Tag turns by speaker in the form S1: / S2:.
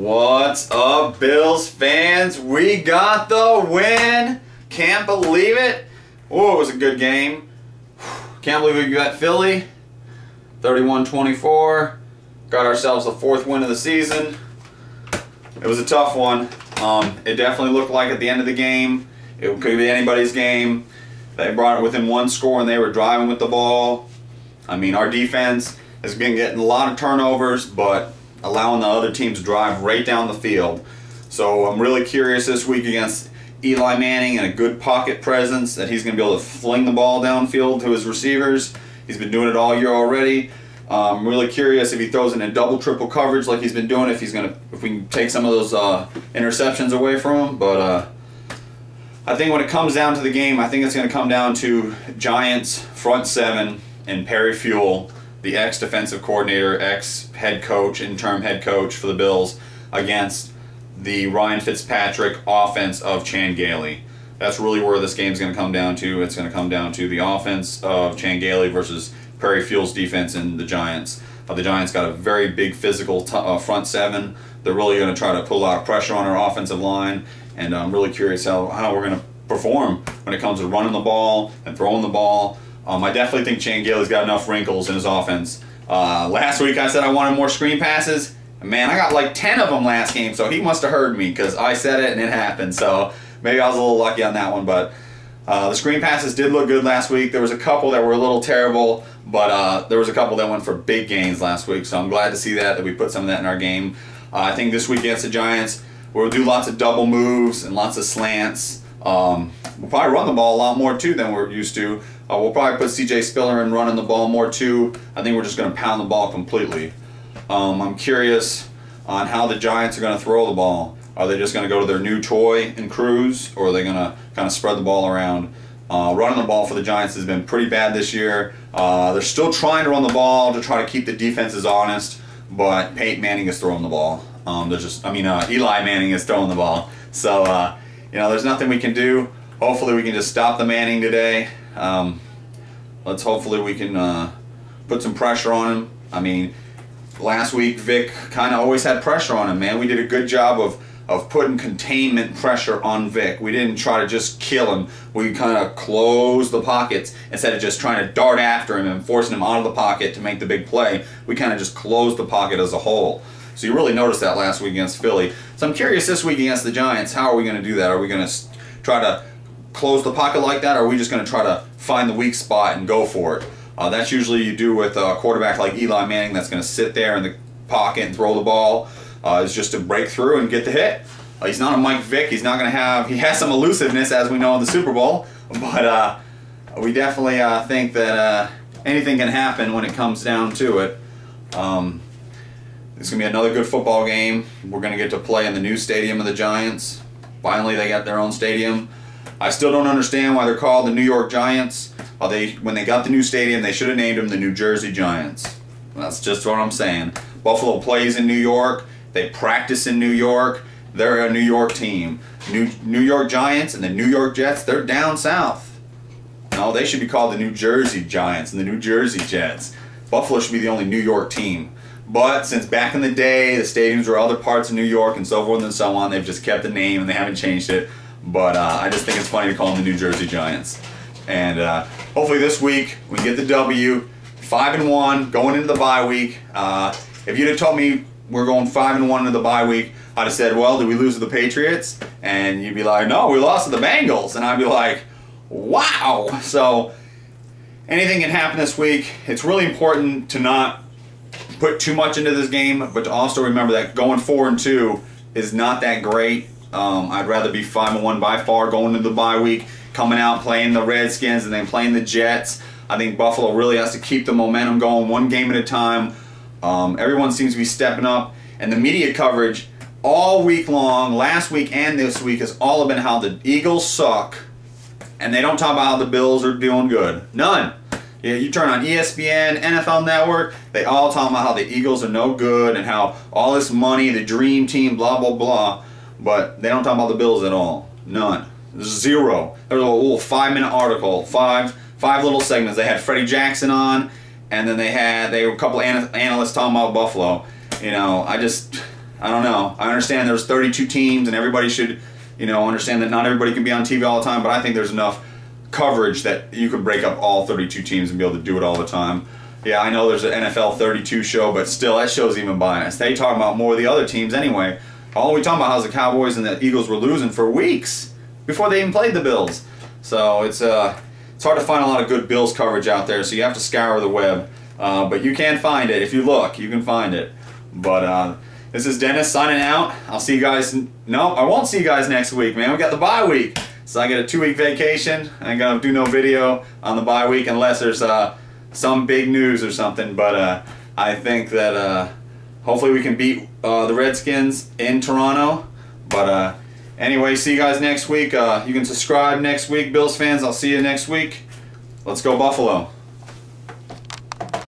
S1: What's up, Bills fans? We got the win. Can't believe it. Oh, it was a good game. Can't believe we got Philly. 31-24. Got ourselves the 4th win of the season. It was a tough one. It definitely looked like at the end of the game, it could be anybody's game. They brought it within 1 score and they were driving with the ball. I mean, our defense has been getting a lot of turnovers, but allowing the other teams to drive right down the field. So I'm really curious this week against Eli Manning and a good pocket presence that he's going to be able to fling the ball downfield to his receivers. He's been doing it all year already. I'm really curious if he throws it in double, triple coverage like he's been doing, if we can take some of those interceptions away from him. But I think when it comes down to the game, I think it's going to come down to Giants front 7 and Perry Fewell, the ex-defensive coordinator, ex-head coach, interim head coach for the Bills, against the Ryan Fitzpatrick offense of Chan Gailey. That's really where this game's going to come down to. It's going to come down to the offense of Chan Gailey versus Perry Fewell's defense and the Giants. The Giants got a very big physical front 7. They're really going to try to put a lot of pressure on our offensive line, and I'm really curious how we're going to perform when it comes to running the ball and throwing the ball. I definitely think Chan Gailey's got enough wrinkles in his offense. Last week I said I wanted more screen passes. Man, I got like 10 of them last game, so he must have heard me because I said it and it happened. So maybe I was a little lucky on that one, but the screen passes did look good last week. There was a couple that were a little terrible, but there was a couple that went for big gains last week, so I'm glad to see that we put some of that in our game. I think this week against the Giants, we'll do lots of double moves and lots of slants. We'll probably run the ball a lot more too than we're used to. We'll probably put C.J. Spiller in running the ball more too. I think we're just going to pound the ball completely. I'm curious on how the Giants are going to throw the ball. Are they just going to go to their new toy and cruise, or are they going to kind of spread the ball around? Running the ball for the Giants has been pretty bad this year. They're still trying to run the ball to try to keep the defenses honest, but Peyton Manning is throwing the ball. Eli Manning is throwing the ball. So, there's nothing we can do. Hopefully we can just stop the Manning today. Hopefully we can put some pressure on him. I mean, last week Vic kind of always had pressure on him, man. We did a good job of putting containment pressure on Vic. We didn't try to just kill him. We kind of closed the pockets instead of just trying to dart after him and forcing him out of the pocket to make the big play. We kind of just closed the pocket as a whole. So you really noticed that last week against Philly. So I'm curious this week against the Giants, how are we going to do that? Are we going to try to close the pocket like that, or are we just going to try to find the weak spot and go for it? That's usually you do with a quarterback like Eli Manning that's going to sit there in the pocket and throw the ball. Is just to break through and get the hit. He's not a Mike Vick. He's not going to have. He has some elusiveness, as we know in the Super Bowl, but we definitely think that anything can happen when it comes down to it. It's going to be another good football game. We're going to get to play in the new stadium of the Giants. Finally, they got their own stadium. I still don't understand why they're called the New York Giants. When they got the new stadium, they should have named them the New Jersey Giants. That's just what I'm saying. Buffalo plays in New York. They practice in New York. They're a New York team. New York Giants and the New York Jets, they're down south. No, they should be called the New Jersey Giants and the New Jersey Jets. Buffalo should be the only New York team. But since back in the day, the stadiums were other parts of New York and so forth and so on, they've just kept the name and they haven't changed it. But I just think it's funny to call them the New Jersey Giants. And hopefully this week we get the W. 5-1 going into the bye week. If you'd have told me we're going 5-1 into the bye week, I'd have said, well, did we lose to the Patriots? And you'd be like, no, we lost to the Bengals. And I'd be like, wow. So anything can happen this week. It's really important to not put too much into this game, but to also remember that going 4-2 is not that great. I'd rather be 5-1 by far going into the bye week, coming out playing the Redskins and then playing the Jets. I think Buffalo really has to keep the momentum going one game at a time. Everyone seems to be stepping up, and the media coverage all week long, last week and this week, has all been how the Eagles suck, and they don't talk about how the Bills are doing good. None. Yeah, you turn on ESPN, NFL Network, they all talk about how the Eagles are no good and how all this money, the dream team, blah, blah, blah. But they don't talk about the Bills at all. None. Zero. There was a little 5-minute article, five little segments. They had Freddie Jackson on, and then they were a couple of analysts talking about Buffalo. I I don't know. I understand there's 32 teams and everybody should, you know, understand that not everybody can be on TV all the time, but I think there's enough coverage that you could break up all 32 teams and be able to do it all the time. Yeah, I know there's an NFL 32 show, but still, that show's even biased. They talk about more of the other teams anyway. All we talk about is the Cowboys and the Eagles were losing for weeks before they even played the Bills. So it's hard to find a lot of good Bills coverage out there, so you have to scour the web. But you can find it. If you look, you can find it. But this is Dennis signing out. I'll see you guys. No, I won't see you guys next week, man. We got the bye week. So I get a 2-week vacation. I ain't gonna do no video on the bye week unless there's some big news or something. But I think that hopefully we can beat the Redskins in Toronto. But anyway, see you guys next week. You can subscribe next week, Bills fans. I'll see you next week. Let's go Buffalo.